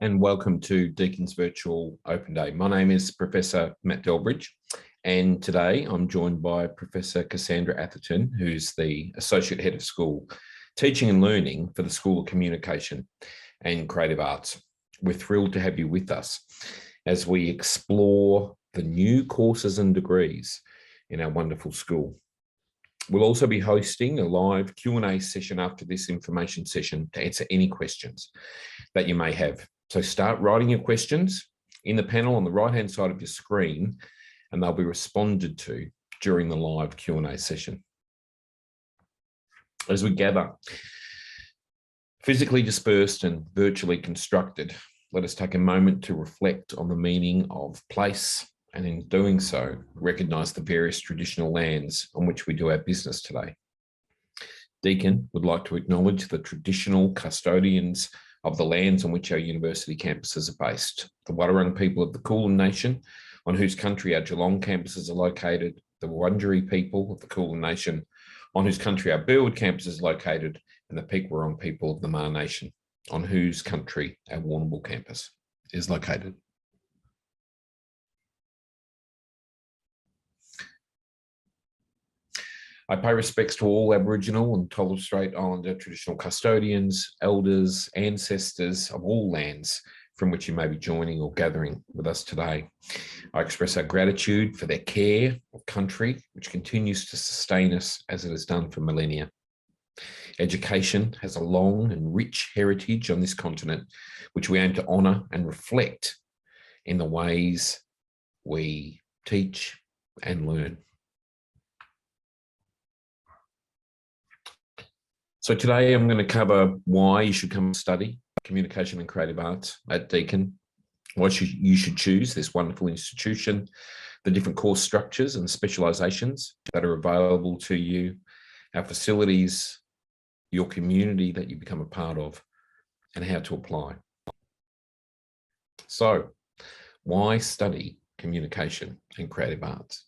and welcome to Deakin's Virtual Open Day. My name is Professor Matt Delbridge, and today I'm joined by Professor Cassandra Atherton, who's the Associate Head of School Teaching and Learning for the School of Communication and Creative Arts. We're thrilled to have you with us as we explore the new courses and degrees in our wonderful school. We'll also be hosting a live Q&A session after this information session to answer any questions that you may have. So start writing your questions in the panel on the right-hand side of your screen, and they'll be responded to during the live Q&A session. As we gather, physically dispersed and virtually constructed, let us take a moment to reflect on the meaning of place, and in doing so, recognise the various traditional lands on which we do our business today. Deakin would like to acknowledge the traditional custodians of the lands on which our university campuses are based, the Wadawurrung people of the Kulin Nation, on whose country our Geelong campuses are located, the Wurundjeri people of the Kulin Nation, on whose country our Burwood campus is located, and the Peek Wurrung people of the Maar Nation, on whose country our Warrnambool campus is located. I pay respects to all Aboriginal and Torres Strait Islander traditional custodians, elders, ancestors of all lands from which you may be joining or gathering with us today. I express our gratitude for their care of country, which continues to sustain us as it has done for millennia. Education has a long and rich heritage on this continent, which we aim to honour and reflect in the ways we teach and learn. So today I'm going to cover why you should come study Communication and Creative Arts at Deakin, why you should choose this wonderful institution, the different course structures and specialisations that are available to you, our facilities, your community that you become a part of, and how to apply. So, why study Communication and Creative Arts?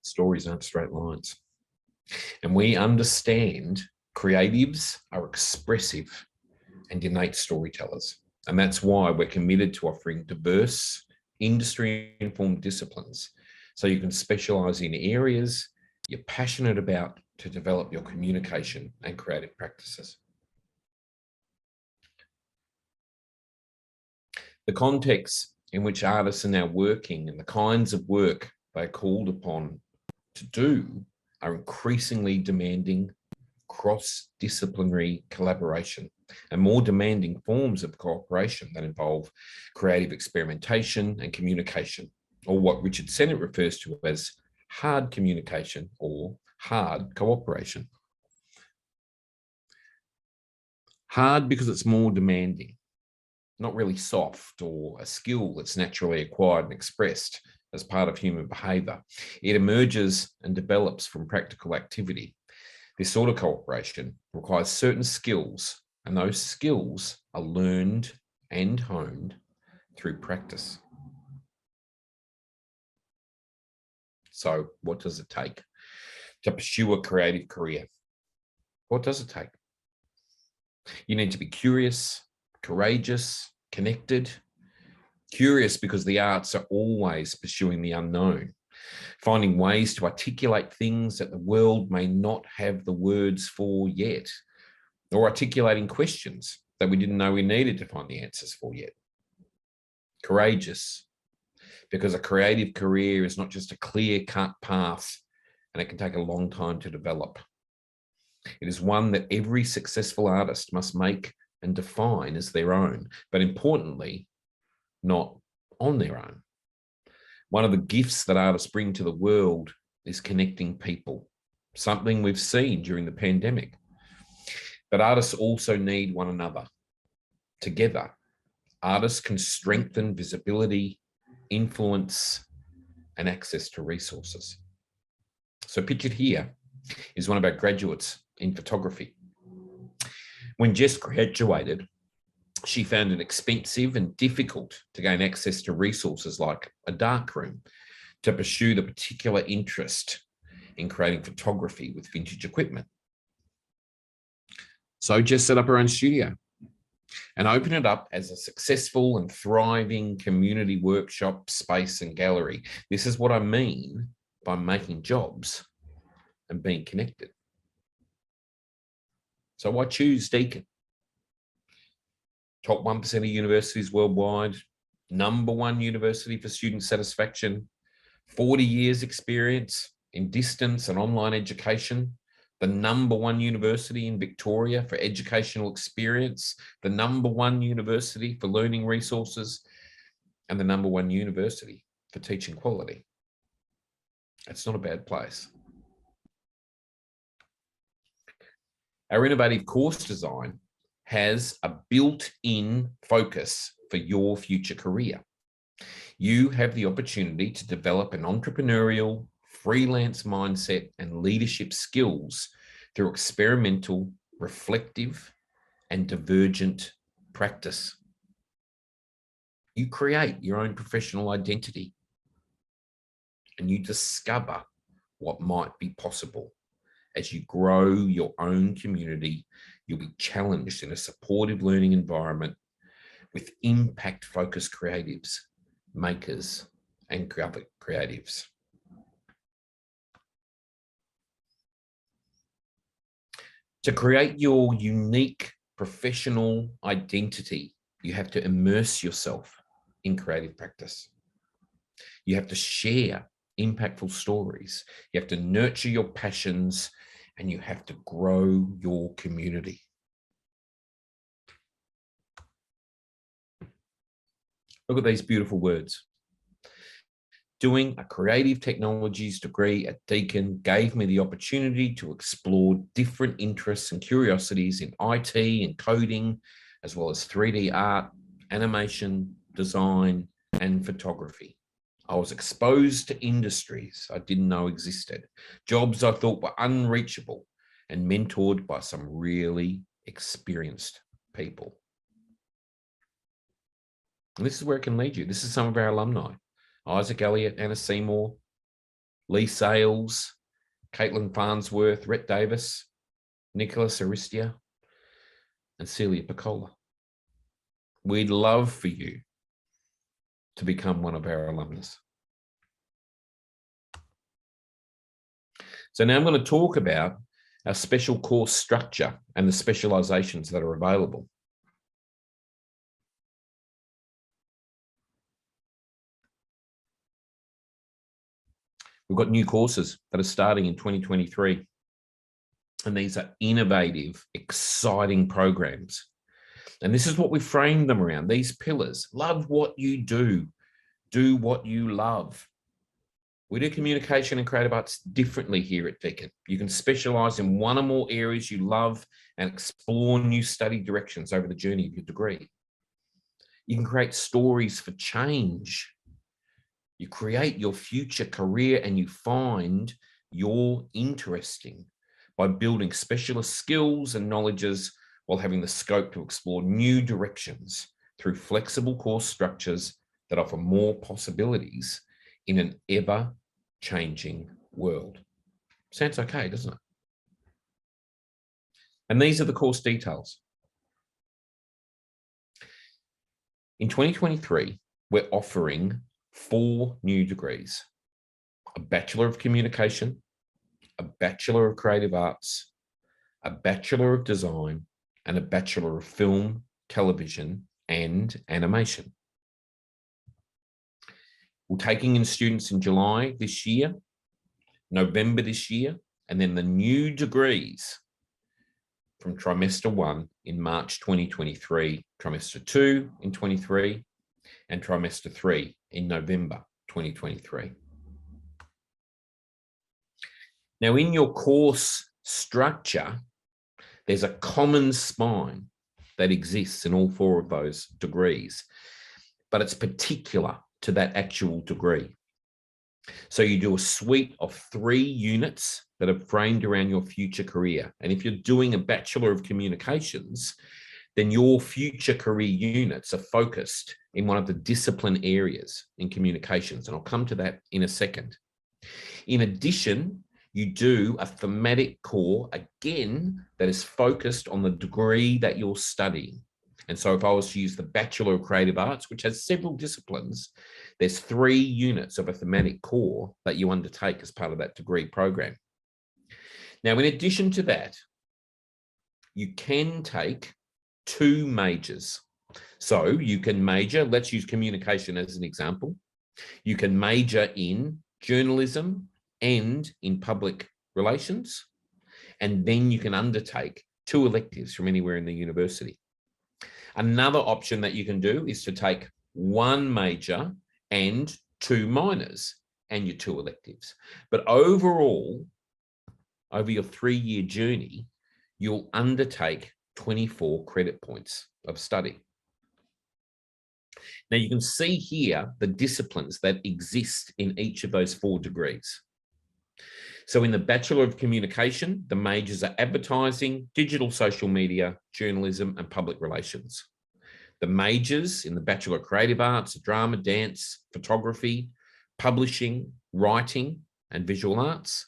Stories aren't straight lines. And we understand creatives are expressive and innate storytellers. And that's why we're committed to offering diverse, industry-informed disciplines so you can specialise in areas you're passionate about to develop your communication and creative practices. The context in which artists are now working and the kinds of work they're called upon to do are increasingly demanding cross-disciplinary collaboration and more demanding forms of cooperation that involve creative experimentation and communication, or what Richard Sennett refers to as hard communication or hard cooperation. Hard because it's more demanding, not really soft or a skill that's naturally acquired and expressed as part of human behaviour. It emerges and develops from practical activity. This sort of cooperation requires certain skills, and those skills are learned and honed through practice. So what does it take to pursue a creative career? What does it take? You need to be curious, courageous, connected. Curious because the arts are always pursuing the unknown, finding ways to articulate things that the world may not have the words for yet, or articulating questions that we didn't know we needed to find the answers for yet. Courageous because a creative career is not just a clear-cut path, and it can take a long time to develop. It is one that every successful artist must make and define as their own, but importantly, not on their own. One of the gifts that artists bring to the world is connecting people, something we've seen during the pandemic. But artists also need one another. Together, artists can strengthen visibility, influence, and access to resources. So pictured here is one of our graduates in photography. When Jess graduated, she found it expensive and difficult to gain access to resources like a darkroom to pursue the particular interest in creating photography with vintage equipment. So Jess set up her own studio and opened it up as a successful and thriving community workshop space and gallery. This is what I mean by making jobs and being connected. So why choose Deakin? Top 1% of universities worldwide, #1 university for student satisfaction, 40 years experience in distance and online education, the #1 university in Victoria for educational experience, the #1 university for learning resources, and the #1 university for teaching quality. It's not a bad place. Our innovative course design has a built-in focus for your future career. You have the opportunity to develop an entrepreneurial, freelance mindset and leadership skills through experimental, reflective, and divergent practice. You create your own professional identity and you discover what might be possible. As you grow your own community, you'll be challenged in a supportive learning environment with impact-focused creatives, makers, and other creatives. To create your unique professional identity, you have to immerse yourself in creative practice. You have to share impactful stories. You have to nurture your passions and you have to grow your community. Look at these beautiful words. Doing a creative technologies degree at Deakin gave me the opportunity to explore different interests and curiosities in IT and coding, as well as 3D art, animation, design, and photography. I was exposed to industries I didn't know existed, jobs I thought were unreachable, and mentored by some really experienced people. And this is where it can lead you. This is some of our alumni: Isaac Elliott, Anna Seymour, Lee Sales, Caitlin Farnsworth, Rhett Davis, Nicholas Aristia, and Celia Piccola. We'd love for you to become one of our alumnus. So now I'm going to talk about our special course structure and the specializations that are available. We've got new courses that are starting in 2023. And these are innovative, exciting programs. And this is what we framed them around, these pillars. Love what you do what you love. We do communication and creative arts differently here at Deakin. You can specialize in one or more areas you love and explore new study directions over the journey of your degree. You can create stories for change. You create your future career and you find you're interesting by building specialist skills and knowledges while having the scope to explore new directions through flexible course structures that offer more possibilities in an ever-changing world. Sounds okay, doesn't it? And these are the course details. In 2023, we're offering 4 new degrees: a Bachelor of Communication, a Bachelor of Creative Arts, a Bachelor of Design, and a Bachelor of Film, Television, and Animation. We're taking in students in July this year, November this year, and then the new degrees from trimester 1 in March 2023, trimester 2 in 23, and trimester 3 in November 2023. Now, in your course structure, there's a common spine that exists in all 4 of those degrees, but it's particular to that actual degree. So you do a suite of 3 units that are framed around your future career. And if you're doing a Bachelor of Communications, then your future career units are focused in one of the discipline areas in communications. And I'll come to that in a second. In addition, you do a thematic core, again, that is focused on the degree that you're studying. And so if I was to use the Bachelor of Creative Arts, which has several disciplines, there's 3 units of a thematic core that you undertake as part of that degree program. Now, in addition to that, you can take 2 majors. So you can major, let's use communication as an example. You can major in journalism and in public relations, and then you can undertake 2 electives from anywhere in the university. Another option that you can do is to take 1 major and 2 minors and your 2 electives. But overall, over your 3-year journey, you'll undertake 24 credit points of study. Now you can see here the disciplines that exist in each of those 4 degrees. So in the Bachelor of Communication, the majors are advertising, digital social media, journalism, and public relations. The majors in the Bachelor of Creative Arts are drama, dance, photography, publishing, writing, and visual arts.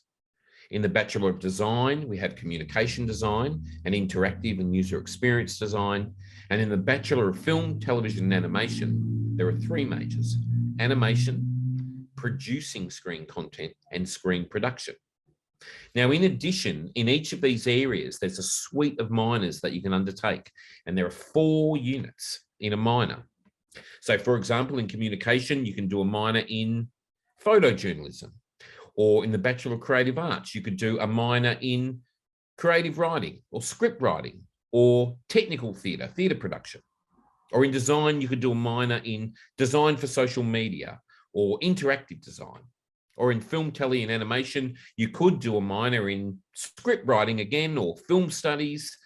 In the Bachelor of Design, we have communication design and interactive and user experience design. And in the Bachelor of Film, Television, and Animation, there are 3 majors: animation, producing screen content, and screen production. Now, in addition, in each of these areas, there's a suite of minors that you can undertake, and there are 4 units in a minor. So, for example, in communication, you can do a minor in photojournalism, or in the Bachelor of Creative Arts, you could do a minor in creative writing or script writing or technical theatre, theatre production. Or in design, you could do a minor in design for social media or interactive design. Or in film, tele, and animation, you could do a minor in script writing again, or film studies,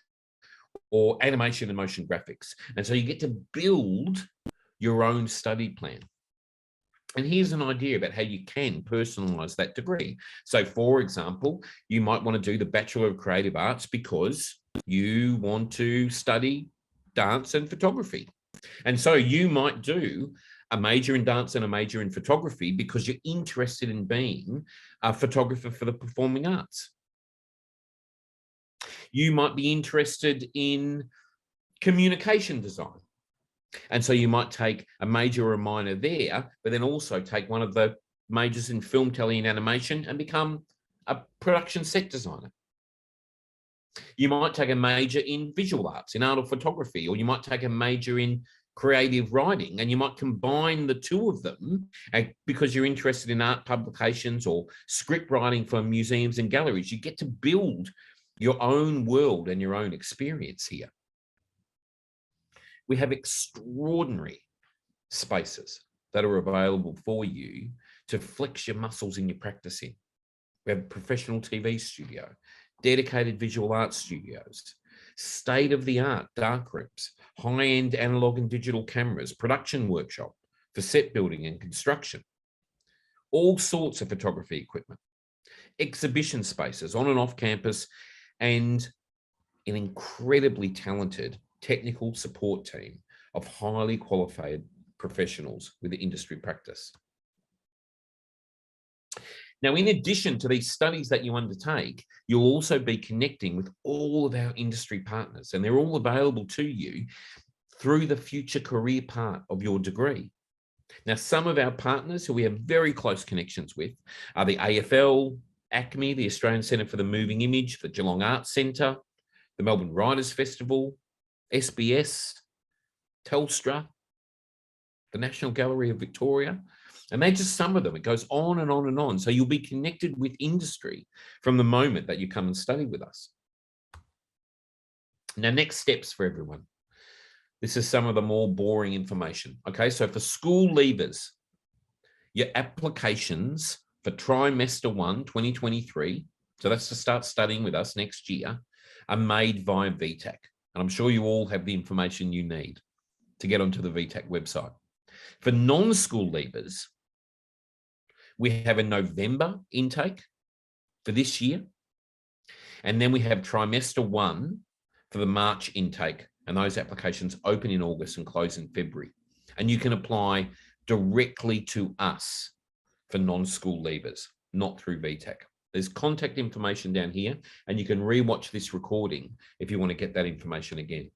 or animation and motion graphics. And so you get to build your own study plan. And here's an idea about how you can personalize that degree. So for example, you might want to do the Bachelor of Creative Arts because you want to study dance and photography. And so you might do a major in dance and a major in photography because you're interested in being a photographer for the performing arts. You might be interested in communication design. And so you might take a major or a minor there, but then also take one of the majors in film, tele, and animation and become a production set designer. You might take a major in visual arts, in art or photography, or you might take a major in creative writing, and you might combine the 2 of them because you're interested in art publications or script writing for museums and galleries. You get to build your own world and your own experience here. We have extraordinary spaces that are available for you to flex your muscles in your practicing. We have a professional TV studio, dedicated visual arts studios, state-of-the-art darkrooms, high-end analog and digital cameras, production workshop for set building and construction, all sorts of photography equipment, exhibition spaces on and off campus, and an incredibly talented technical support team of highly qualified professionals with industry practice. Now, in addition to these studies that you undertake, you'll also be connecting with all of our industry partners, and they're all available to you through the future career part of your degree. Now, some of our partners who we have very close connections with are the AFL, ACME, the Australian Centre for the Moving Image, the Geelong Arts Centre, the Melbourne Writers Festival, SBS, Telstra, the National Gallery of Victoria, and they're just some of them. It goes on and on and on. So you'll be connected with industry from the moment that you come and study with us. Now, next steps for everyone. This is some of the more boring information. Okay, so for school leavers, your applications for trimester 1, 2023, so that's to start studying with us next year, are made via VTAC. And I'm sure you all have the information you need to get onto the VTAC website. For non-school leavers, we have a November intake for this year. And then we have trimester 1 for the March intake. And those applications open in August and close in February. And you can apply directly to us for non-school leavers, not through VTAC. There's contact information down here, and you can rewatch this recording if you want to get that information again.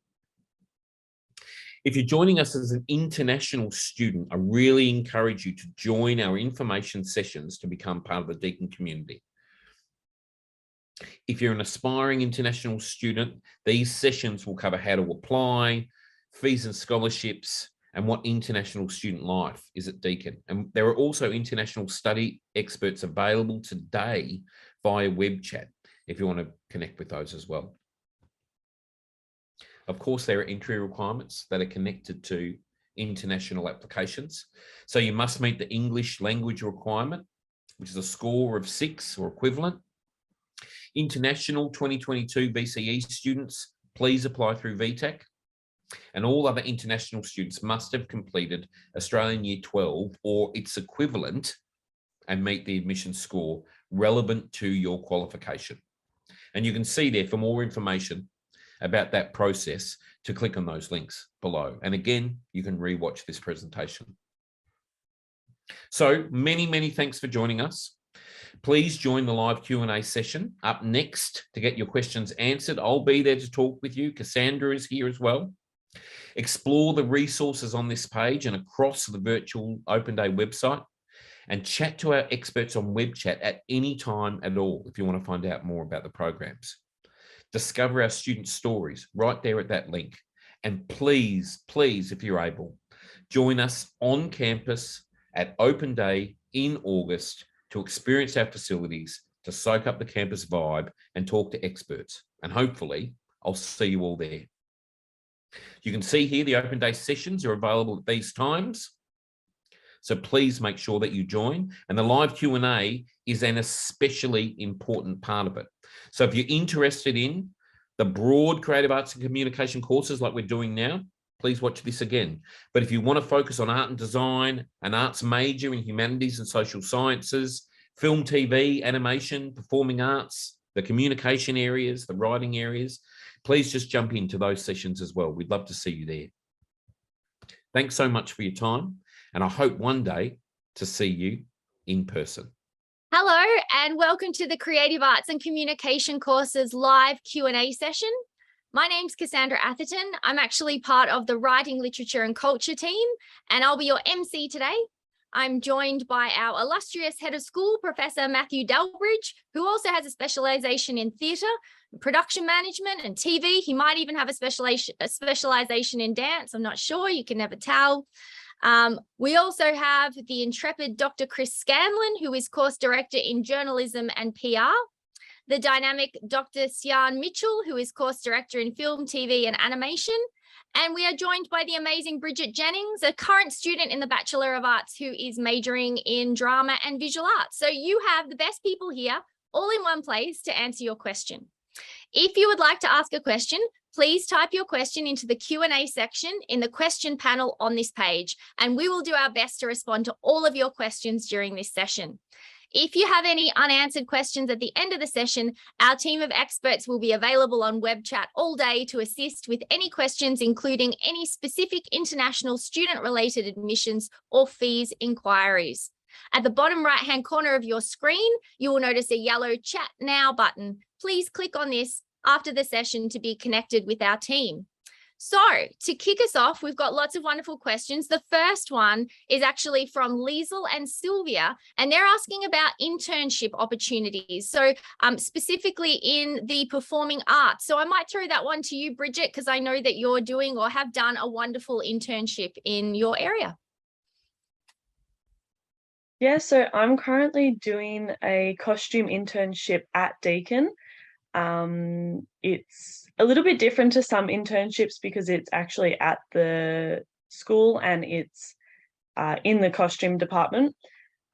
If you're joining us as an international student, I really encourage you to join our information sessions to become part of the Deakin community. If you're an aspiring international student, these sessions will cover how to apply, fees and scholarships, and what international student life is at Deakin. And there are also international study experts available today via web chat if you want to connect with those as well. Of course, there are entry requirements that are connected to international applications. So you must meet the English language requirement, which is a score of 6 or equivalent. International 2022 BCE students, please apply through VTAC. And all other international students must have completed Australian Year 12 or its equivalent and meet the admission score relevant to your qualification. And you can see there for more information about that process to click on those links below. And again, you can rewatch this presentation. So many thanks for joining us. Please join the live Q&A session up next to get your questions answered. I'll be there to talk with you. Cassandra is here as well. Explore the resources on this page and across the virtual Open Day website, and chat to our experts on web chat at any time at all if you want to find out more about the programs. Discover our student stories right there at that link. And please, if you're able, join us on campus at Open Day in August to experience our facilities, to soak up the campus vibe and talk to experts. And hopefully I'll see you all there. You can see here the Open Day sessions are available at these times. So please make sure that you join. And the live Q&A is an especially important part of it. So if you're interested in the broad creative arts and communication courses like we're doing now, please watch this again. But if you want to focus on art and design, an arts major in humanities and social sciences, film, TV, animation, performing arts, the communication areas, the writing areas, please just jump into those sessions as well. We'd love to see you there. Thanks so much for your time, and I hope one day to see you in person. Hello, and welcome to the Creative Arts and Communication courses live Q&A session. My name's Cassandra Atherton. I'm actually part of the Writing, Literature and Culture team, and I'll be your MC today. I'm joined by our illustrious head of school, Professor Matthew Delbridge, who also has a specialisation in theatre, production management and TV. He might even have a specialisation in dance. I'm not sure, you can never tell. We also have the intrepid Dr. Chris Scanlon, who is course director in journalism and PR. The dynamic Dr. Sian Mitchell, who is course director in film, TV and animation. And we are joined by the amazing Bridget Jennings, a current student in the Bachelor of Arts who is majoring in drama and visual arts. So you have the best people here all in one place to answer your question. If you would like to ask a question, please type your question into the Q&A section in the question panel on this page, and we will do our best to respond to all of your questions during this session. If you have any unanswered questions at the end of the session, our team of experts will be available on web chat all day to assist with any questions, including any specific international student-related admissions or fees inquiries. At the bottom right-hand corner of your screen, you will notice a yellow Chat Now button. Please click on this after the session to be connected with our team. So to kick us off, we've got lots of wonderful questions. The first one is actually from Liesl and Sylvia, and they're asking about internship opportunities. So specifically in the performing arts. So I might throw that one to you, Bridget, because I know that you're doing or have done a wonderful internship in your area. Yeah, so I'm currently doing a costume internship at Deakin. It's a little bit different to some internships because it's actually at the school and it's in the costume department.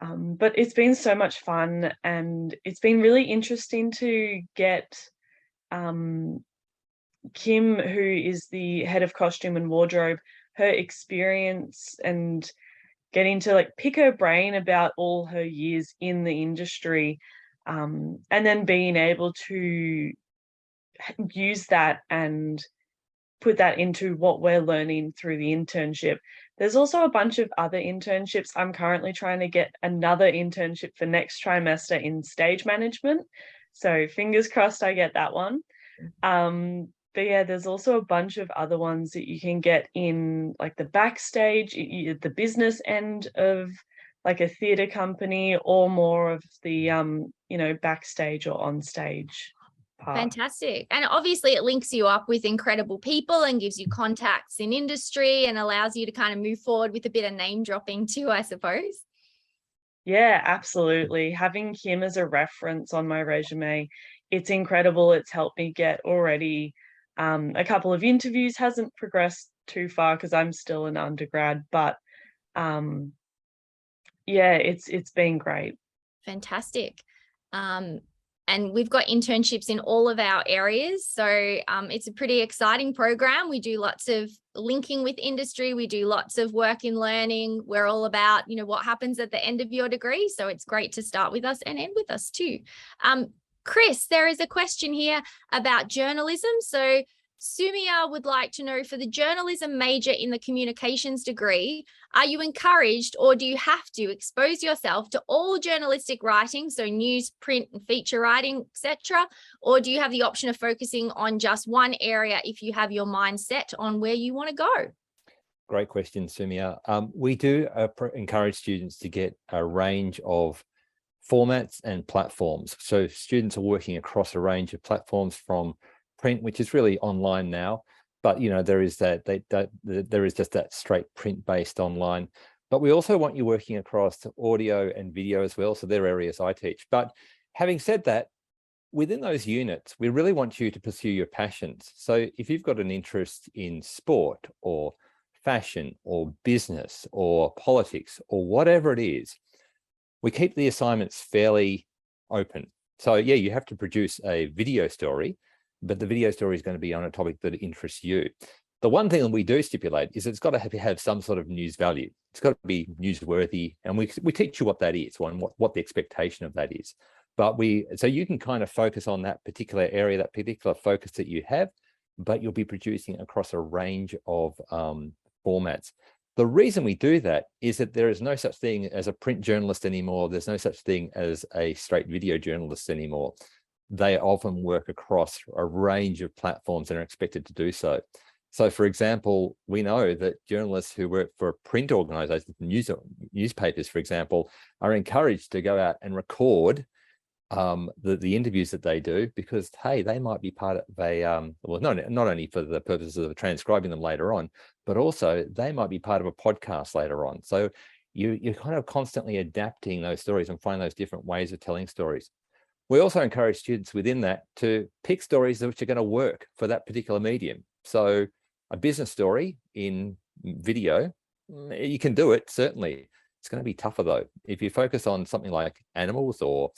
But it's been so much fun, and it's been really interesting to get Kim, who is the head of costume and wardrobe, her experience and getting to like pick her brain about all her years in the industry, and then being able to use that and put that into what we're learning through the internship. There's also a bunch of other internships. I'm currently trying to get another internship for next trimester in stage management. So fingers crossed I get that one. But yeah, there's also a bunch of other ones that you can get in like the backstage, the business end of like a theatre company, or more of the backstage or on stage part. Fantastic. And obviously it links you up with incredible people and gives you contacts in industry and allows you to kind of move forward with a bit of name dropping too, I suppose. Yeah, absolutely. Having Kim as a reference on my resume, it's incredible. It's helped me get already a couple of interviews. Hasn't progressed too far because I'm still an undergrad, but yeah, it's been great. Fantastic. And we've got internships in all of our areas. So it's a pretty exciting program. We do lots of linking with industry. We do lots of work in learning. We're all about, what happens at the end of your degree. So it's great to start with us and end with us too. Chris, there is a question here about journalism. So Sumia would like to know, for the journalism major in the communications degree, are you encouraged, or do you have to expose yourself to all journalistic writing, so news, print and feature writing, etc., or do you have the option of focusing on just one area if you have your mind set on where you want to go? Great question, Sumia. We do encourage students to get a range of formats and platforms. So students are working across a range of platforms, from print, which is really online now, but there is there is just that straight print based online. But we also want you working across audio and video as well. So they're areas I teach. But having said that, within those units, we really want you to pursue your passions. So if you've got an interest in sport or fashion or business or politics or whatever it is, we keep the assignments fairly open. So yeah, you have to produce a video story, but the video story is going to be on a topic that interests you. The one thing that we do stipulate is it's got to have some sort of news value. It's got to be newsworthy, and we teach you what that is, what the expectation of that is. But so you can kind of focus on that particular area, that particular focus that you have, but you'll be producing across a range of formats. The reason we do that is that there is no such thing as a print journalist anymore. There's no such thing as a straight video journalist anymore. They often work across a range of platforms and are expected to do so. So, for example, we know that journalists who work for print organizations, newspapers, for example, are encouraged to go out and record the interviews that they do, because, hey, they might be part of a, well, not only for the purposes of transcribing them later on, but also they might be part of a podcast later on. So you're kind of constantly adapting those stories and find those different ways of telling stories. We also encourage students within that to pick stories which are going to work for that particular medium. So a business story in video, you can do it, certainly. It's going to be tougher though. If you focus on something like animals or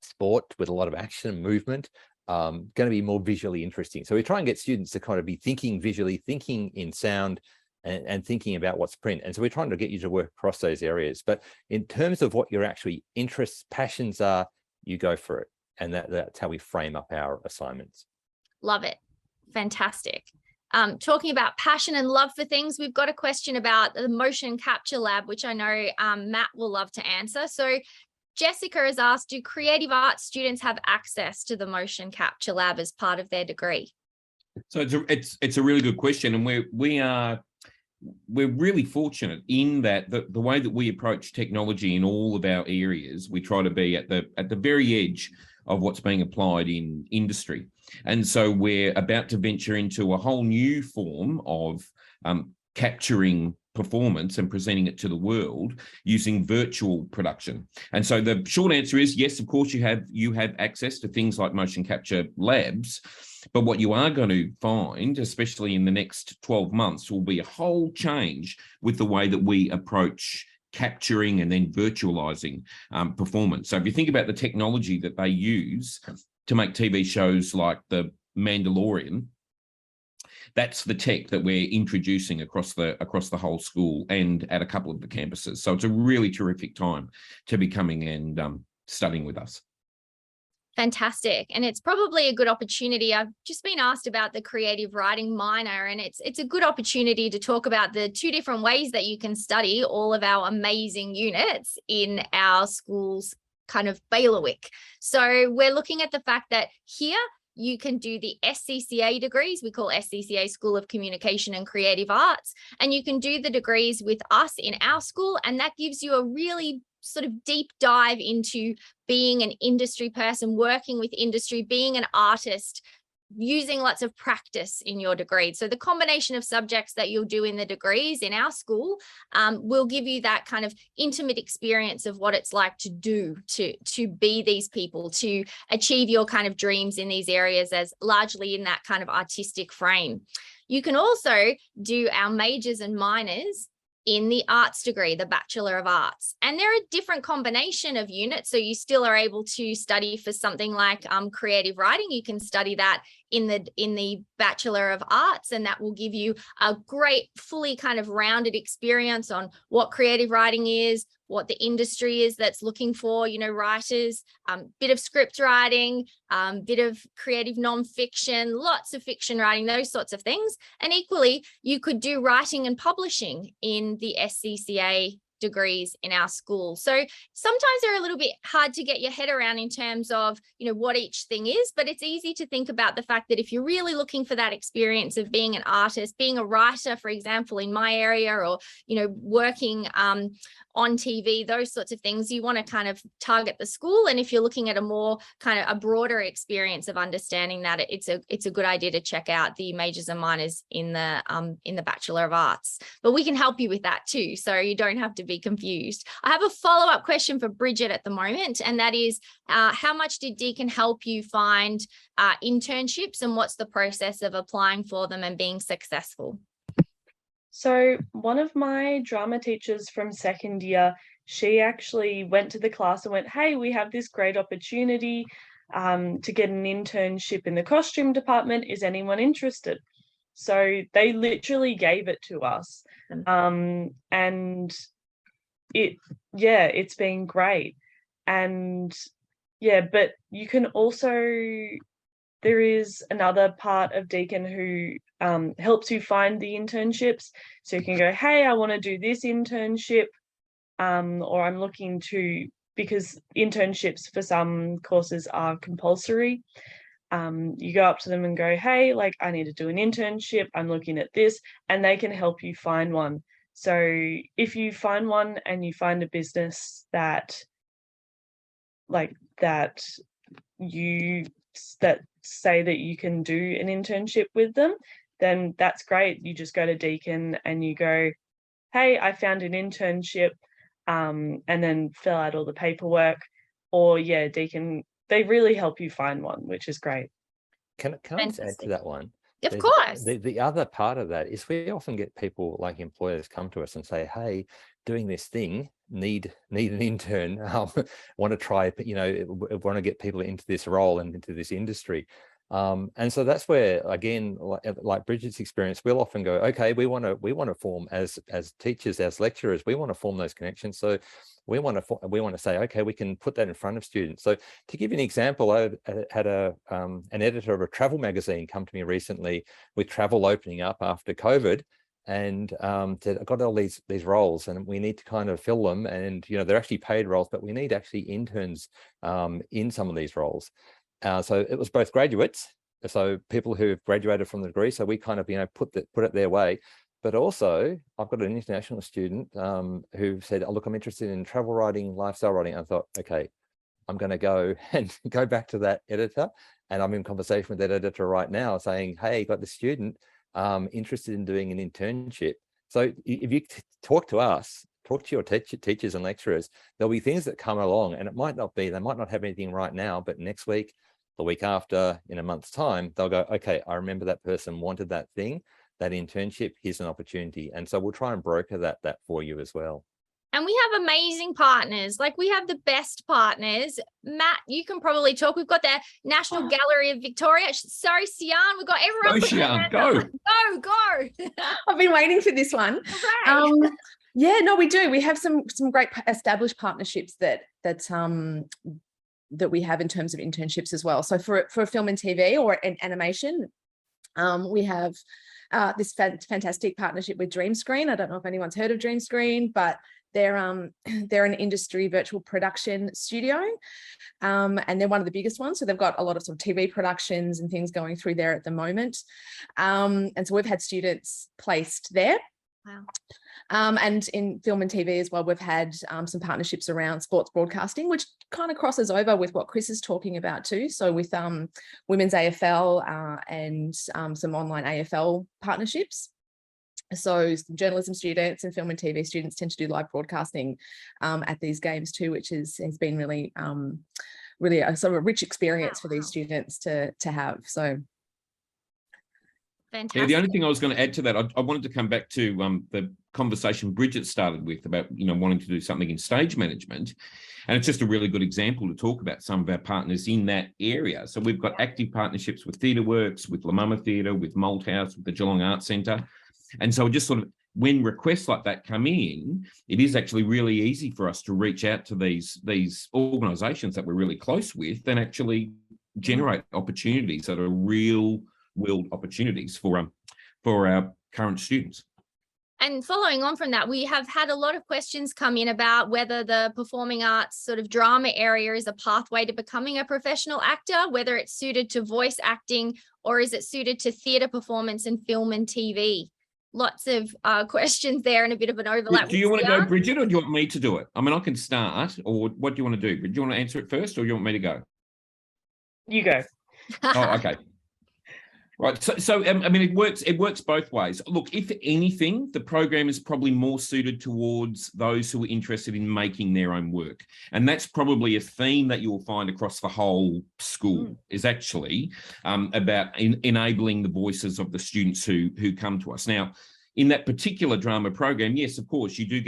sport with a lot of action and movement, going to be more visually interesting. So we try and get students to kind of be thinking visually, thinking in sound, and thinking about what's print. And so we're trying to get you to work across those areas. But in terms of what your actually interests, passions are, you go for it. And that's how we frame up our assignments. Love it. Fantastic. Talking about passion and love for things, we've got a question about the Motion Capture Lab, which I know Matt will love to answer. So Jessica has asked, do creative arts students have access to the Motion Capture Lab as part of their degree? So it's a really good question, and we're really fortunate in that the way that we approach technology in all of our areas, we try to be at the very edge of what's being applied in industry. And so we're about to venture into a whole new form of capturing performance and presenting it to the world using virtual production. And so the short answer is yes, of course, you have access to things like motion capture labs. But what you are going to find, especially in the next 12 months, will be a whole change with the way that we approach capturing and then virtualizing performance. So if you think about the technology that they use to make TV shows like The Mandalorian, that's the tech that we're introducing across the whole school and at a couple of the campuses. So it's a really terrific time to be coming and studying with us. Fantastic. And it's probably a good opportunity. I've just been asked about the creative writing minor, and it's a good opportunity to talk about the two different ways that you can study all of our amazing units in our school's kind of bailiwick. So we're looking at the fact that here you can do the SCCA degrees. We call SCCA School of Communication and Creative Arts, and you can do the degrees with us in our school. And that gives you a really sort of deep dive into being an industry person, working with industry, being an artist, using lots of practice in your degree. So the combination of subjects that you'll do in the degrees in our school will give you that kind of intimate experience of what it's like to do, to be these people, to achieve your kind of dreams in these areas as largely in that kind of artistic frame. You can also do our majors and minors in the arts degree, the Bachelor of Arts. And they're a different combination of units. So you still are able to study for something like creative writing. You can study that in the Bachelor of Arts, and that will give you a great, fully kind of rounded experience on what creative writing is, what the industry is that's looking for, you know, writers, bit of script writing, bit of creative nonfiction, lots of fiction writing, those sorts of things. And equally, you could do writing and publishing in the SCCA degrees in our school. So sometimes they're a little bit hard to get your head around in terms of, you know, what each thing is, but it's easy to think about the fact that if you're really looking for that experience of being an artist, being a writer, for example, in my area, or, you know, working on TV, those sorts of things, you want to kind of target the school. And if you're looking at a more kind of a broader experience of understanding that, it's a good idea to check out the majors and minors in the Bachelor of Arts. But we can help you with that too, so you don't have to be confused. I have a follow-up question for Bridget at the moment, and that is, how much did Deakin help you find internships, and what's the process of applying for them and being successful? So one of my drama teachers from second year, she actually went to the class and went, hey, we have this great opportunity to get an internship in the costume department. Is anyone interested? So they literally gave it to us. And it's been great. And yeah, but you can also, there is another part of Deakin who helps you find the internships. So you can go, hey, I want to do this internship, or I'm looking to, because internships for some courses are compulsory. You go up to them and go, hey, like, I need to do an internship, I'm looking at this, and they can help you find one. So if you find one and you find a business that say that you can do an internship with them, then that's great. You just go to Deakin and you go, hey, I found an internship, and then fill out all the paperwork. Or yeah, Deakin, they really help you find one, which is great. Can I just add to that one? Of course. The other part of that is we often get people like employers come to us and say, hey, doing this thing, need an intern, want to try, you know, want to get people into this role and into this industry. And so that's where, again, like Bridget's experience, we'll often go, okay, we want to form as teachers, as lecturers, we want to form those connections. So we want to say, okay, we can put that in front of students. So to give you an example, I had an editor of a travel magazine come to me recently with travel opening up after COVID, and said, I've got all these roles and we need to kind of fill them. And, you know, they're actually paid roles, but we need actually interns in some of these roles. So it was both graduates, so people who have graduated from the degree. So we kind of, you know, put it their way. But also, I've got an international student who said, oh, look, I'm interested in travel writing, lifestyle writing. I thought, okay, I'm going to go and go back to that editor. And I'm in conversation with that editor right now saying, hey, got this student interested in doing an internship. So if you talk to us, talk to your teachers and lecturers, there'll be things that come along, and it might not be, they might not have anything right now, but next week, the week after, in a month's time, they'll go, okay, I remember that person wanted that thing, that internship, here's an opportunity. And so we'll try and broker that for you as well. And we have amazing partners. Like, we have the best partners. Matt, you can probably talk. We've got the National Gallery of Victoria. Sorry, Sian, we've got everyone. Go, Sian, go. Go. I've been waiting for this one. Yeah, no, we do. We have some great established partnerships that that we have in terms of internships as well. So for film and TV or an animation, we have this fantastic partnership with DreamScreen. I don't know if anyone's heard of DreamScreen, but they're an industry virtual production studio, and they're one of the biggest ones. So they've got a lot of sort of TV productions and things going through there at the moment. And so we've had students placed there. Wow. And in film and TV as well, we've had some partnerships around sports broadcasting, which kind of crosses over with what Chris is talking about too. So with women's AFL and some online AFL partnerships. So journalism students and film and TV students tend to do live broadcasting at these games too, which has been really a sort of a rich experience for these students to have. So. Fantastic. Yeah, the only thing I was going to add to that, I wanted to come back to the conversation Bridget started with about, wanting to do something in stage management. And it's just a really good example to talk about some of our partners in that area. So we've got active partnerships with TheatreWorks, with La Mama Theatre, with Malthouse, with the Geelong Arts Centre. And so just sort of when requests like that come in, it is actually really easy for us to reach out to these organisations that we're really close with and actually generate opportunities that are real world opportunities for our current students. And following on from that, we have had a lot of questions come in about whether the performing arts sort of drama area is a pathway to becoming a professional actor, whether it's suited to voice acting or is it suited to theatre performance and film and TV. Lots of questions there and a bit of an overlap. Do you want to go, Bridget, or do you want me to do it? I mean, I can start, or what do you want to do? Do you want to answer it first, or do you want me to go? You go. Oh, okay. Right. So I mean, it works both ways. Look, if anything, the program is probably more suited towards those who are interested in making their own work. And that's probably a theme that you'll find across the whole school is actually about enabling the voices of the students who come to us. Now, in that particular drama program, yes, of course, you do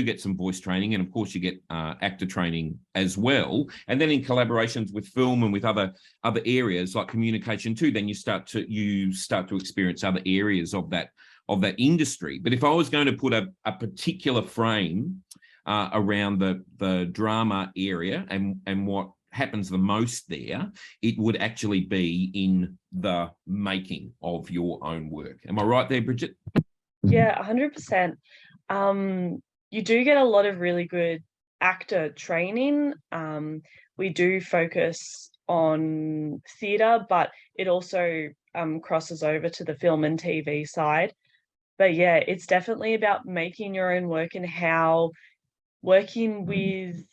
get some voice training, and of course you get actor training as well. And then in collaborations with film and with other areas like communication too, then you start to experience other areas of that industry. But if I was going to put a particular frame around the drama area and what happens the most there, it would actually be in the making of your own work. Am I right there, Bridget? Yeah, 100%. You do get a lot of really good actor training. We do focus on theatre, but it also crosses over to the film and TV side. But yeah, it's definitely about making your own work and how working with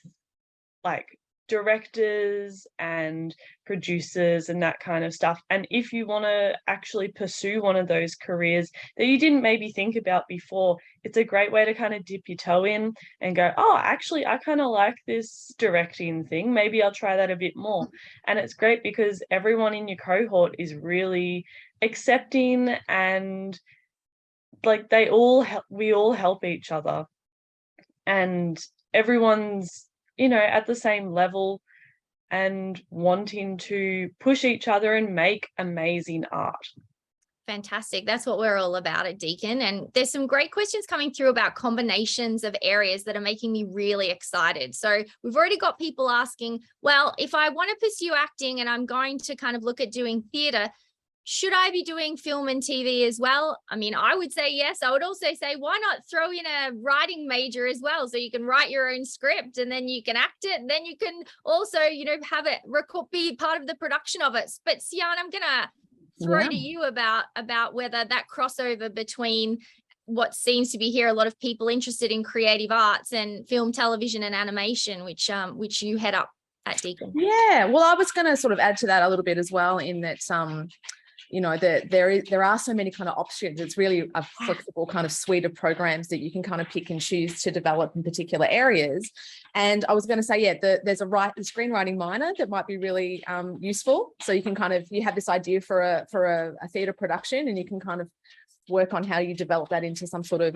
like directors and producers and that kind of stuff. And if you want to actually pursue one of those careers that you didn't maybe think about before, it's a great way to kind of dip your toe in and go, oh, actually, I kind of like this directing thing. Maybe I'll try that a bit more. And it's great because everyone in your cohort is really accepting and like we all help each other. And everyone's at the same level and wanting to push each other and make amazing art. Fantastic. That's what we're all about at Deakin. And there's some great questions coming through about combinations of areas that are making me really excited. So we've already got people asking, well, if I want to pursue acting and I'm going to kind of look at doing theatre, should I be doing film and TV as well? I mean, I would say yes. I would also say, why not throw in a writing major as well? So you can write your own script and then you can act it. And then you can also, have it be part of the production of it. But Sian, I'm going to throw to you about whether that crossover between what seems to be here, a lot of people interested in creative arts and film, television and animation, which you head up at Deakin. Yeah, well, I was going to sort of add to that a little bit as well in that there are so many kind of options. It's really a flexible kind of suite of programs that you can kind of pick and choose to develop in particular areas. And I was going to say, there's a screenwriting minor that might be really useful. So you can you have this idea for a theatre production, and you can kind of work on how you develop that into some sort of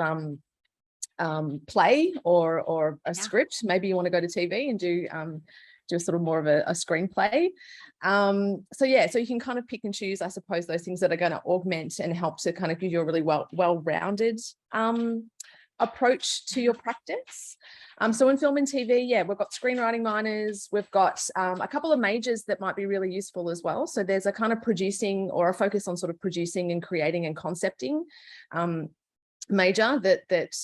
play or a script. Maybe you want to go to TV and do sort of more of a screenplay. So you can kind of pick and choose, I suppose, those things that are going to augment and help to kind of give you a really well-rounded approach to your practice. So in film and TV, yeah, we've got screenwriting minors, we've got a couple of majors that might be really useful as well. So there's a kind of producing, or a focus on sort of producing and creating and concepting major that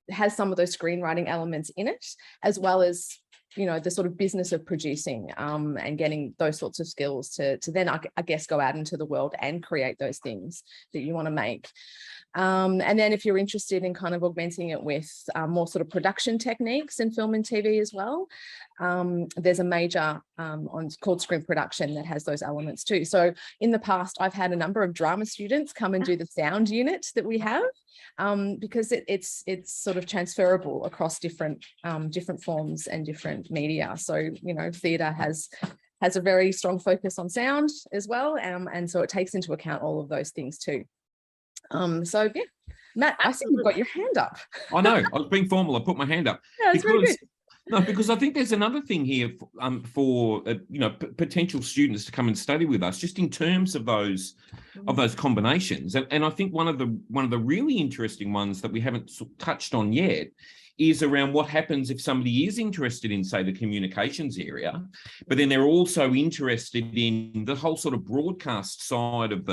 has some of those screenwriting elements in it, as well as, you know, the sort of business of producing and getting those sorts of skills to then, I guess, go out into the world and create those things that you want to make. And then if you're interested in kind of augmenting it with more sort of production techniques in film and TV as well, there's a major called screen production that has those elements too. So in the past, I've had a number of drama students come and do the sound unit that we have, because it's sort of transferable across different forms and different media. So, you know, theatre has a very strong focus on sound as well, and so it takes into account all of those things too. So yeah, Matt, I see you've got your hand up. I know, I was being formal. I put my hand up. Yeah, that's very good. No, because I think there's another thing here for you know, potential students to come and study with us, just in terms of those combinations. And I think one of the really interesting ones that we haven't touched on yet is around what happens if somebody is interested in, say, the communications area, but then they're also interested in the whole sort of broadcast side of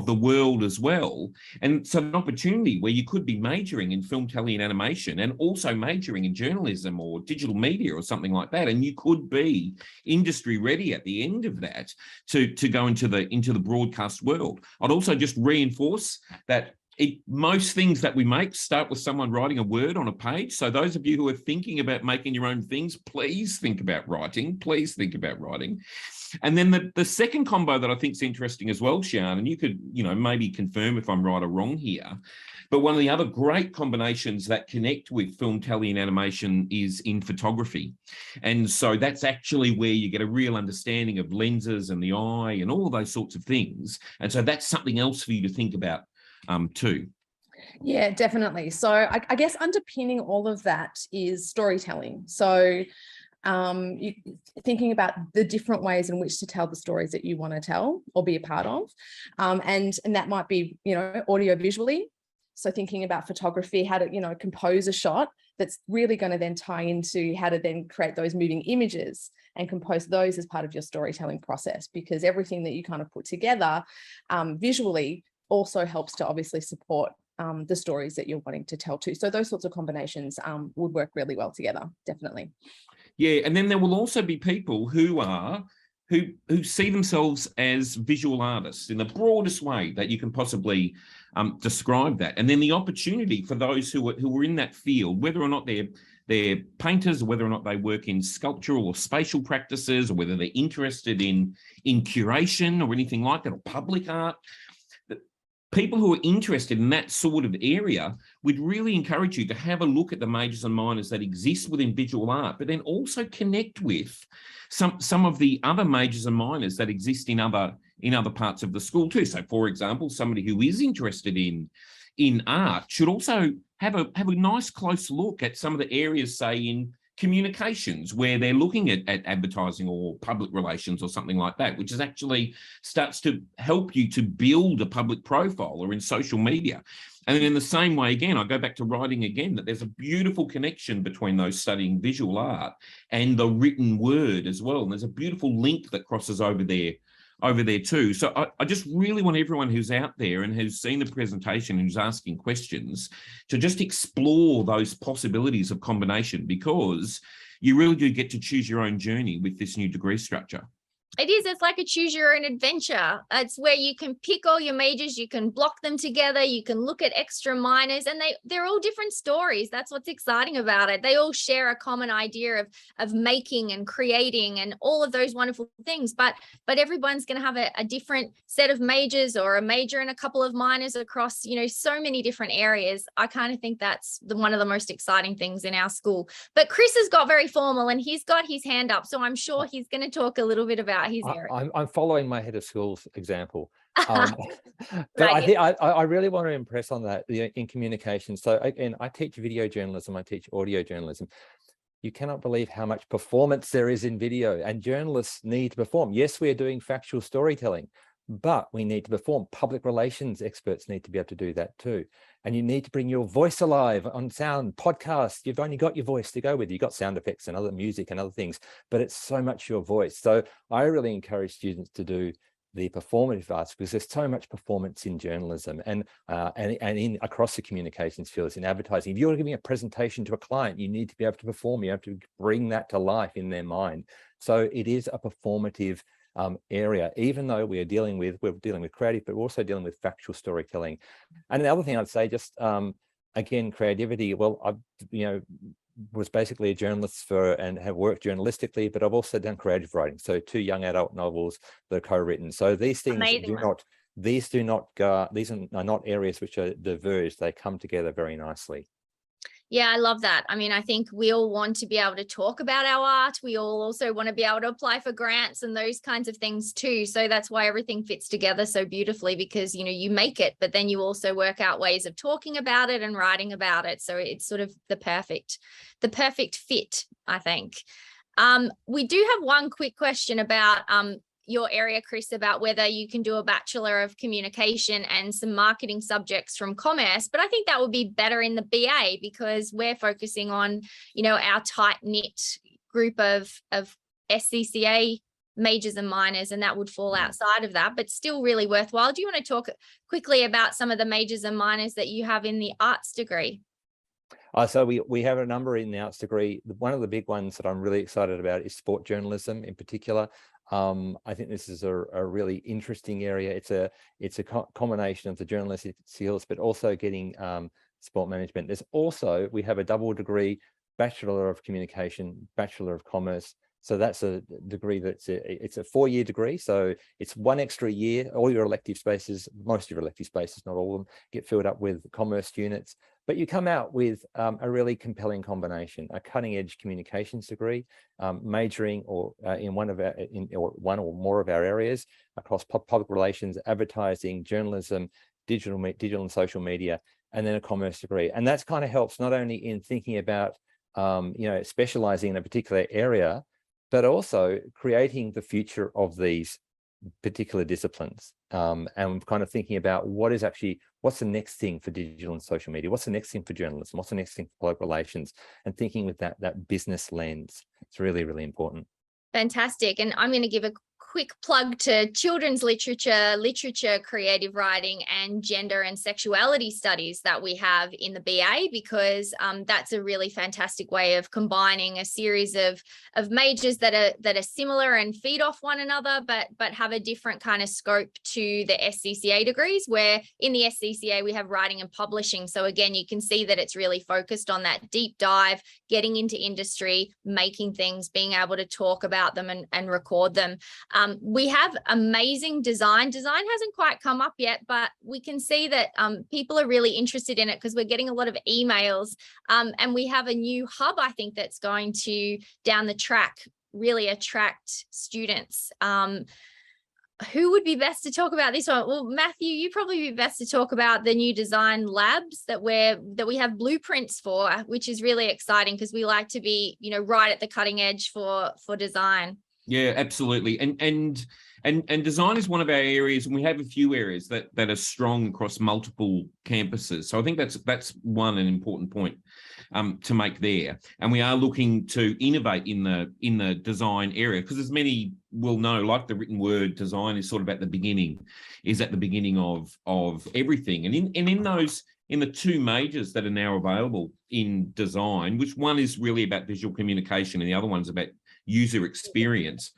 the world as well. And so an opportunity where you could be majoring in film, tele and animation, and also majoring in journalism or digital media or something like that. And you could be industry ready at the end of that to go into the broadcast world. I'd also just reinforce that most things that we make start with someone writing a word on a page. So those of you who are thinking about making your own things, please think about writing. Please think about writing. And then the second combo that I think is interesting as well, Sian, and you could, you know, maybe confirm if I'm right or wrong here, but one of the other great combinations that connect with film, tele and animation is in photography. And so that's actually where you get a real understanding of lenses and the eye and all of those sorts of things. And so that's something else for you to think about too. Yeah, definitely. So I guess underpinning all of that is storytelling. So you thinking about the different ways in which to tell the stories that you want to tell or be a part of, and that might be, you know, audio visually. So thinking about photography, how to, you know, compose a shot that's really going to then tie into how to then create those moving images and compose those as part of your storytelling process, because everything that you kind of put together visually also helps to obviously support the stories that you're wanting to tell too. So those sorts of combinations would work really well together, definitely. Yeah, and then there will also be people who see themselves as visual artists in the broadest way that you can possibly describe that. And then the opportunity for those who are in that field, whether or not they're painters, or whether or not they work in sculptural or spatial practices, or whether they're interested in curation or anything like that, or public art. People who are interested in that sort of area, we'd really encourage you to have a look at the majors and minors that exist within visual art, but then also connect with some of the other majors and minors that exist in other parts of the school too. So, for example, somebody who is interested in art should also have a nice close look at some of the areas, say, in communications, where they're looking at advertising or public relations or something like that, which is actually starts to help you to build a public profile, or in social media. And then in the same way, again, I go back to writing again, that there's a beautiful connection between those studying visual art and the written word as well. And there's a beautiful link that crosses over there too. So I just really want everyone who's out there and who's seen the presentation and who's asking questions to just explore those possibilities of combination, because you really do get to choose your own journey with this new degree structure. It is. It's like a choose your own adventure. It's where you can pick all your majors, you can block them together, you can look at extra minors, and they're all different stories. That's what's exciting about it. They all share a common idea of making and creating and all of those wonderful things. But everyone's going to have a different set of majors, or a major and a couple of minors across, you know, so many different areas. I kind of think that's one of the most exciting things in our school. But Chris has got very formal and he's got his hand up, so I'm sure he's going to talk a little bit about his area. I'm following my head of schools example, but I really want to impress on that in communication. So again, I teach video journalism, I teach audio journalism. You cannot believe how much performance there is in video, and journalists need to perform. Yes, we are doing factual storytelling, but we need to perform. Public relations experts need to be able to do that too. And you need to bring your voice alive on sound, podcasts. You've only got your voice to go with. You've got sound effects and other music and other things, but it's so much your voice. So I really encourage students to do the performative arts, because there's so much performance in journalism and in across the communications fields, in advertising. If you're giving a presentation to a client, you need to be able to perform. You have to bring that to life in their mind. So it is a performative area, even though we're dealing with creative, but we're also dealing with factual storytelling. And the other thing I'd say, just again, creativity. Well, I've was basically a journalist and have worked journalistically, but I've also done creative writing. So 2 young adult novels that are co-written. So these things these are not areas which are diverged. They come together very nicely. Yeah, I love that. I mean, I think we all want to be able to talk about our art. We all also want to be able to apply for grants and those kinds of things too. So that's why everything fits together so beautifully, because, you make it, but then you also work out ways of talking about it and writing about it. So it's sort of the perfect fit, I think. We do have one quick question about your area, Chris, about whether you can do a Bachelor of Communication and some marketing subjects from commerce, but I think that would be better in the BA, because we're focusing on, our tight-knit group of SCCA majors and minors, and that would fall outside of that, but still really worthwhile. Do you want to talk quickly about some of the majors and minors that you have in the arts degree? So we have a number in the arts degree. One of the big ones that I'm really excited about is sport journalism in particular. I think this is a really interesting area. It's a combination of the journalistic skills, but also getting sport management. We have a double degree, Bachelor of Communication, Bachelor of Commerce. So that's a degree it's a 4-year degree. So it's 1 extra year. All your elective spaces, most of your elective spaces, not all of them, get filled up with commerce units. But you come out with a really compelling combination: a cutting-edge communications degree, majoring in one or more of our areas across public relations, advertising, journalism, digital and social media, and then a commerce degree. And that's kind of helps not only in thinking about specializing in a particular area, but also creating the future of these particular disciplines, and kind of thinking about what's the next thing for digital and social media, what's the next thing for journalism, what's the next thing for public relations, and thinking with that business lens. It's really, really important. Fantastic. And I'm going to give a quick plug to children's literature, creative writing, and gender and sexuality studies that we have in the BA, because that's a really fantastic way of combining a series of majors that are similar and feed off one another, but have a different kind of scope to the SCCA degrees, where in the SCCA we have writing and publishing. So again, you can see that it's really focused on that deep dive, getting into industry, making things, being able to talk about them and record them. We have amazing design. Design hasn't quite come up yet, but we can see that people are really interested in it, because we're getting a lot of emails, and we have a new hub, I think, that's going to, down the track, really attract students. Who would be best to talk about this one? Well, Matthew, you'd probably be best to talk about the new design labs that we have blueprints for, which is really exciting, because we like to be, right at the cutting edge for design. Yeah, absolutely. And design is one of our areas, and we have a few areas that are strong across multiple campuses. So I think that's an important point to make there. And we are looking to innovate in the design area, because as many will know, like the written word, design is sort of at the beginning of everything. And in the 2 majors that are now available in design, which one is really about visual communication and the other one's about user experience.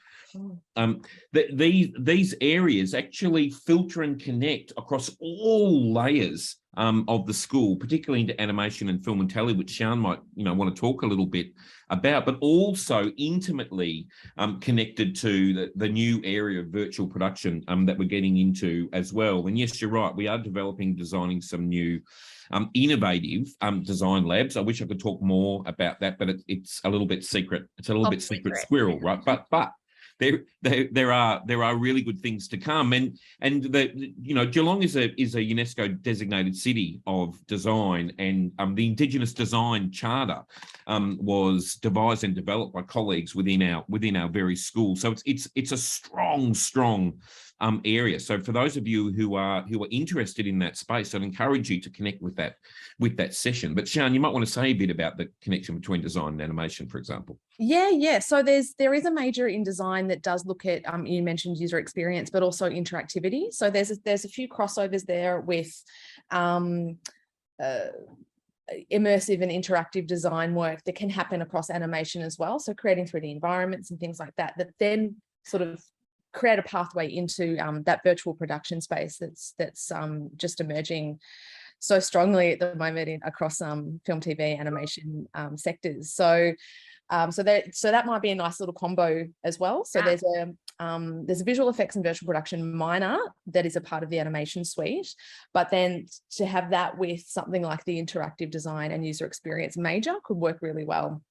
These areas actually filter and connect across all layers of the school, particularly into animation and film and tele, which Sian might want to talk a little bit about, but also intimately connected to the new area of virtual production that we're getting into as well. And yes, you're right, we are designing some new innovative design labs. I wish I could talk more about that, but it's a little bit secret. It's a little bit secret squirrel, right? But there are really good things to come, and Geelong is a UNESCO designated city of design, and the Indigenous Design Charter was devised and developed by colleagues within our very school. So it's a strong area. So for those of you who are interested in that space, I'd encourage you to connect with that session. But Sian, you might want to say a bit about the connection between design and animation, for example. Yeah. So there is a major in design that does look at, you mentioned user experience, but also interactivity. So there's a few crossovers there with immersive and interactive design work that can happen across animation as well. So creating 3D environments and things like that then sort of create a pathway into that virtual production space that's just emerging so strongly at the moment across film, TV, animation sectors. So that might be a nice little combo as well. So there's a visual effects and virtual production minor that is a part of the animation suite, but then to have that with something like the interactive design and user experience major could work really well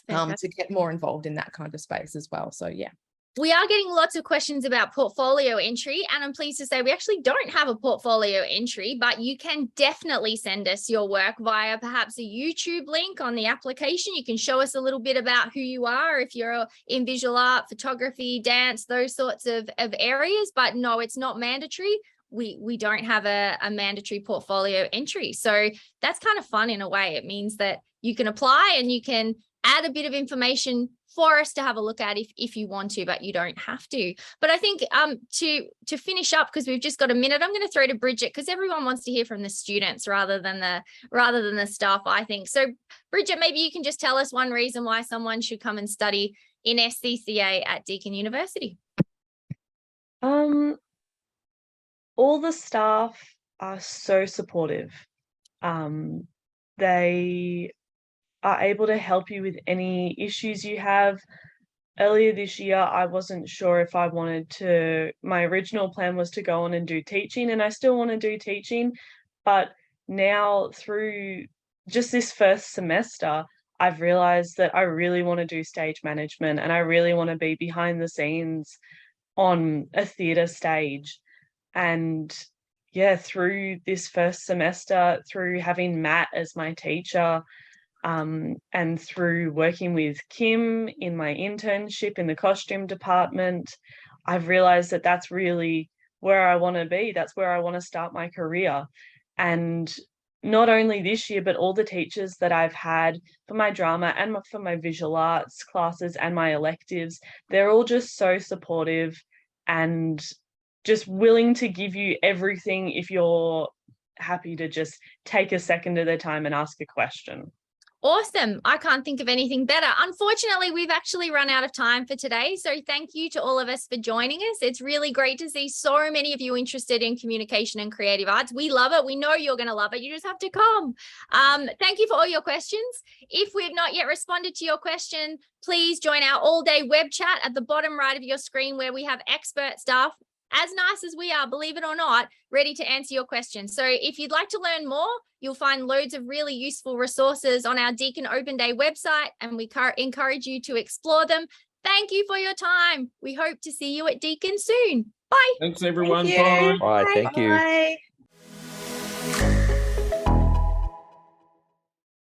to get more involved in that kind of space as well. So yeah. We are getting lots of questions about portfolio entry, and I'm pleased to say we actually don't have a portfolio entry, but you can definitely send us your work via perhaps a YouTube link on the application. You can show us a little bit about who you are, if you're in visual art, photography, dance, those sorts of areas, but no, it's not mandatory. We don't have a mandatory portfolio entry. So that's kind of fun in a way. It means that you can apply and you can add a bit of information for us to have a look at if you want to, but you don't have to. But I think to finish up, because we've just got a minute, I'm going to throw to Bridget, because everyone wants to hear from the students rather than the staff, I think. So Bridget, maybe you can just tell us one reason why someone should come and study in SCCA at Deakin University. All the staff are so supportive. They are able to help you with any issues you have. Earlier this year, I wasn't sure if I wanted to, my original plan was to go on and do teaching, and I still want to do teaching, but now through just this first semester, I've realized that I really want to do stage management, and I really want to be behind the scenes on a theatre stage. And yeah, through this first semester, through having Matt as my teacher, and through working with Kim in my internship in the costume department, I've realized that that's really where I want to be. That's where I want to start my career. And not only this year, but all the teachers that I've had for my drama and for my visual arts classes and my electives, they're all just so supportive and just willing to give you everything if you're happy to just take a second of their time and ask a question. Awesome. I can't think of anything better. Unfortunately, we've actually run out of time for today. So thank you to all of us for joining us. It's really great to see so many of you interested in communication and creative arts. We love it. We know you're going to love it. You just have to come. Thank you for all your questions. If we've not yet responded to your question, please join our all-day web chat at the bottom right of your screen, where we have expert staff, as nice as we are, believe it or not, ready to answer your questions. So if you'd like to learn more, you'll find loads of really useful resources on our Deakin Open Day website, and we encourage you to explore them. Thank you for your time. We hope to see you at Deakin soon. Bye. Thanks, everyone. Thank you. Bye. All right, thank you. Bye.